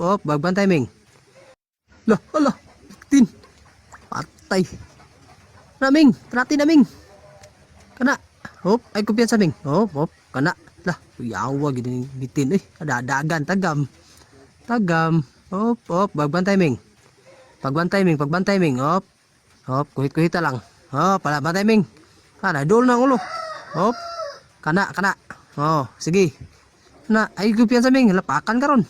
hop, bagbantay Ming. Lah, ala, tin. Patay. Naming, trati naming. Kana. Hop, ay kumpiyansa Ming. Hop, hop, kana. Lah, yawa gini bitin ada dagan tagam. Tagam. Hop, hop, bagbantay Ming. Pagbantay Ming, hop. Hop, kuhit-kuhita lang. Hop, pala bantay Ming. Kana dol ng ulo. Hop. Kana. Oh, sige. Na, ay kumpiyansa Ming, lapakan karon.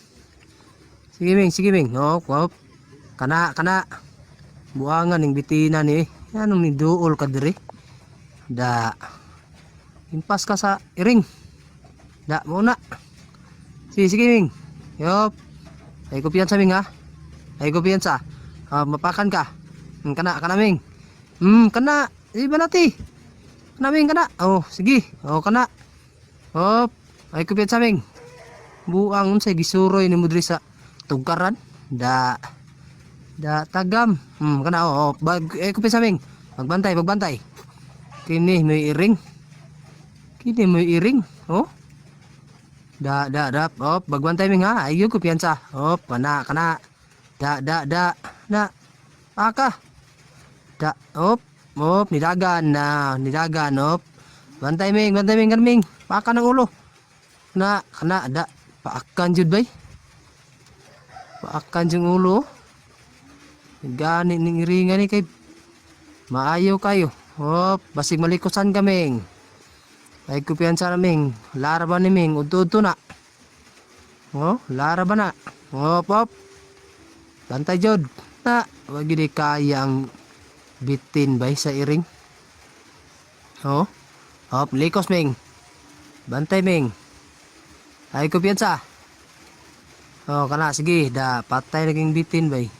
Sige Ming. Hop, hop. Kana. Buangan ning bitina ni. Anong ni duol ka diri? Da. Impas ka sa iring. Da muna. Sige Ming. Yop. Ay kumpiyansa Ming ha. Ay kumpiyansa. Mapakan ka. Kana Ming. Kana. Iba nati. Kana Ming kana. Oh, sige. Oh, kana. Hop. Ay kumpiyansa Ming. Buang unsay gisuroy ni mo diri sa tugkaran. Da tagam. Kana oh. Kumpiyansa Ming. Magbantay. Kini may iring. Oh. Da. Hop, bagbantay Ming ha. Ayo kumpiyansa. Hop, kana. Da. Na. Aka. Da. Hop. Nidagan. Hop. Bantay Ming kan Ming. Paka ng ulo. Kana. Da. Paakan jud bay. Paakan jung ulo. Gani ning iringan ni kay maayo kayo. Hop, basig malikosan ka Ming. Ay kumpiyansa na Ming. Lara ba ni Ming? Udto na. Oh, lara ba na? Hop. Bantay jod. Na, wag di kaya ang bitin bay sa iring. Oh. Hop, likos Ming. Bantay Ming. Ay kumpiyansa. Oh, kana sige, da patay naging bitin bay.